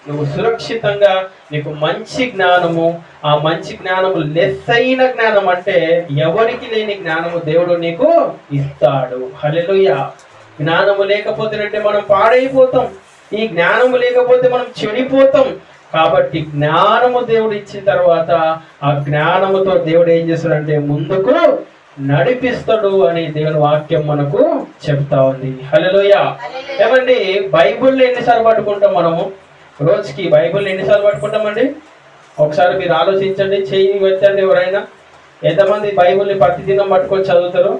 నువ్వు సురక్షితంగా, నీకు మంచి జ్ఞానము, ఆ మంచి జ్ఞానము లెస్సైన జ్ఞానం అంటే ఎవరికి లేని జ్ఞానము దేవుడు నీకు ఇస్తాడు. హల్లెలూయా. జ్ఞానము లేకపోతేనంటే మనం పాడైపోతాం, ఈ జ్ఞానము లేకపోతే మనం చెడిపోతాం. కాబట్టి జ్ఞానము దేవుడు ఇచ్చిన తర్వాత ఆ జ్ఞానముతో దేవుడు ఏం చేస్తాడంటే ముందుకు నడిపిస్తాడు అని దేవుని వాక్యం మనకు చెప్తా ఉంది. హల్లెలూయా. ఏమండి, బైబిల్ని ఎన్నిసార్లు పట్టుకుంటాం మనము? రోజుకి బైబిల్ని ఎన్నిసార్లు పట్టుకుంటామండి? ఒకసారి మీరు ఆలోచించండి, చెయ్యి వచ్చండి. ఎవరైనా ఎంతమంది బైబిల్ని ప్రతిదినం పట్టుకొని చదువుతారు?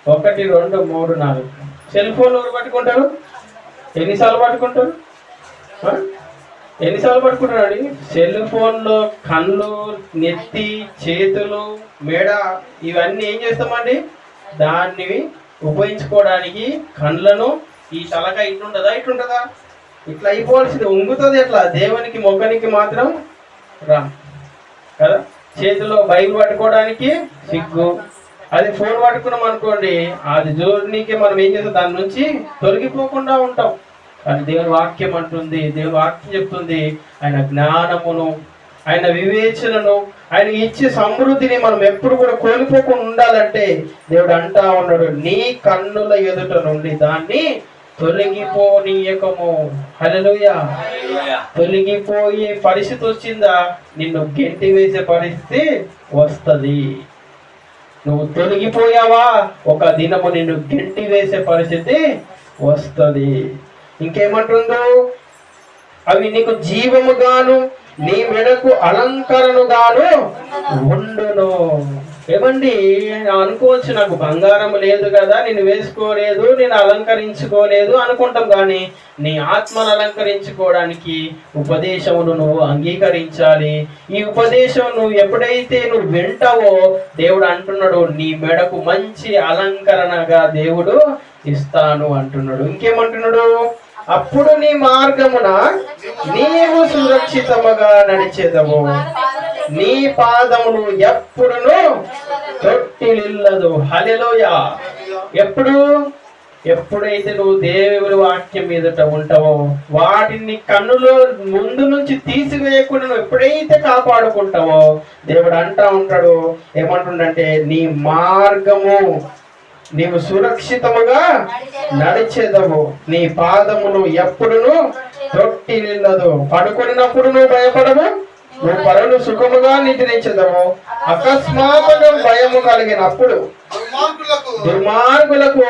1, 2, 3, 4. సెల్ ఫోన్ ఎవరు పట్టుకుంటారు? ఎన్నిసార్లు పట్టుకుంటారు? ఎన్నిసార్లు పట్టుకుంటారండి? సెల్ ఫోన్లో కళ్ళు, నెత్తి, చేతులు, మెడ ఇవన్నీ ఏం చేస్తామండి? దాన్ని ఉపయోగించుకోవడానికి కళ్ళను, ఈ తలక ఇట్లుంటుందా, ఇట్లుంటుందా, ఇట్లా అయిపోవాల్సింది, ఉంగుతుంది. ఎట్లా దేవునికి మొక్కనికి మాత్రం రా కదా. చేతిలో బైబిల్ పట్టుకోవడానికి సిగ్గు. అది ఫోన్ పట్టుకున్నాం అనుకోండి, అది జోడికి మనం ఏం చేస్తాం, దాని నుంచి తొలగిపోకుండా ఉంటాం. కానీ దేవుని వాక్యం అంటుంది, దేవుని వాక్యం చెప్తుంది, ఆయన జ్ఞానమును, ఆయన వివేచనను, ఆయన ఇచ్చే సమృద్ధిని మనం ఎప్పుడు కూడా కోల్పోకుండా ఉండాలంటే దేవుడు అంటా ఉన్నాడు, నీ కన్నుల ఎదుట నుండి దాన్ని తొలగిపోనీయకము. హల్లెలూయా. తొలగిపోయే పరిస్థితి వచ్చిందా, నిన్ను గెంటి వేసే పరిస్థితి వస్తుంది. నువ్వు తొలగిపోయావా, ఒక దినము నిన్ను గెంటి వేసే పరిస్థితి వస్తుంది. ఇంకేమంటుందో, అవి నీకు జీవముగాను నీ మెడకు అలంకరణగాను ఉండును. ఏమండి, అనుకోవచ్చు, నాకు బంగారం లేదు కదా, నేను వేసుకోలేదు, నేను అలంకరించుకోలేదు అనుకుంటాం. కానీ నీ ఆత్మను అలంకరించుకోవడానికి ఉపదేశమును నువ్వు అంగీకరించాలి. ఈ ఉపదేశం నువ్వు ఎప్పుడైతే నువ్వు వింటావో దేవుడు అంటున్నాడు, నీ మెడకు మంచి అలంకరణగా దేవుడు ఇస్తాను అంటున్నాడు. ఇంకేమంటున్నాడు, అప్పుడు నీ మార్గమున నీవు సురక్షితముగా నడిచేదవు, నీ పాదమును ఎప్పుడును తొట్టిల్లదు. హల్లెలూయా. ఎప్పుడైతే నువ్వు దేవుని వాక్యం మీదట ఉంటావో, వాటిని కన్నులో ముందు నుంచి తీసివేయకుండా నువ్వు ఎప్పుడైతే కాపాడుకుంటావో దేవుడు అంటా ఉంటాడు, ఏమంటుండంటే నీ మార్గము నీవు సురక్షితముగా నడిచేదవు, నీ పాదమును ఎప్పుడును తొట్టిల్లదు. పడుకున్నప్పుడు నువ్వు భయపడవు, నువ్వు పరులు సుఖముగా నిద్రించదవు. అకస్మాత్తుగా భయము కలిగినప్పుడు, దుర్మార్గులకు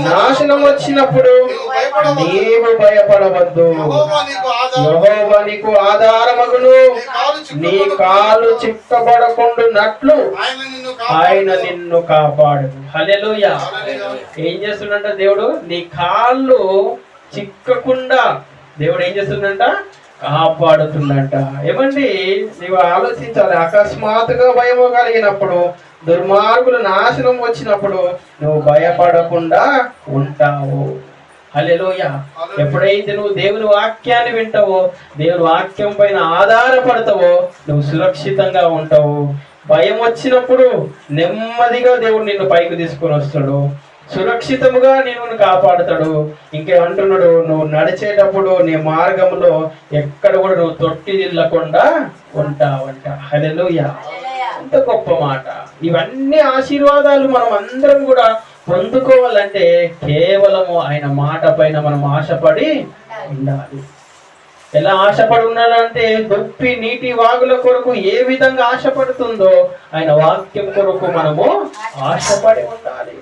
నాశనం వచ్చినప్పుడు నీవు భయపడవద్దు. యెహోవా నీకు ఆధారమగును, నీ కాలు చిక్కబడకుండునట్లు ఆయన నిన్ను కాపాడు. హల్లెలూయా. ఏం చేస్తుండంట దేవుడు? నీ కాళ్ళు చిక్కకుండా దేవుడు ఏం చేస్తుండంట? కాపాడుతుందంట. ఏమండి, నీవు ఆలోచించాలి. అకస్మాత్తుగా భయము కలిగినప్పుడు, దుర్మార్గులు నాశనం వచ్చినప్పుడు నువ్వు భయపడకుండా ఉంటావు. హల్లెలూయా. ఎప్పుడైతే నువ్వు దేవుని వాక్యాన్ని వింటావో, దేవుని వాక్యం పైన ఆధారపడతావో నువ్వు సురక్షితంగా ఉంటావు. భయం వచ్చినప్పుడు నెమ్మదిగా దేవుడు నిన్ను పైకి తీసుకొని వస్తాడు, సురక్షితముగా నిన్ను కాపాడుతాడు. ఇంకేమంటున్నాడు, నువ్వు నడిచేటప్పుడు నీ మార్గంలో ఎక్కడ కూడా నువ్వు తొట్టిల్లకుండా ఉంటావంట. హల్లెలూయా. ఎంత గొప్ప మాట. ఇవన్నీ ఆశీర్వాదాలు మనం అందరం కూడా పొందుకోవాలంటే కేవలము ఆయన మాట పైన మనం ఆశపడి ఉండాలి. ఎలా ఆశపడి ఉండాలంటే, దొప్పి నీటి వాగుల కొరకు ఏ విధంగా ఆశపడుతుందో ఆయన వాక్యం కొరకు మనము ఆశపడి ఉండాలి.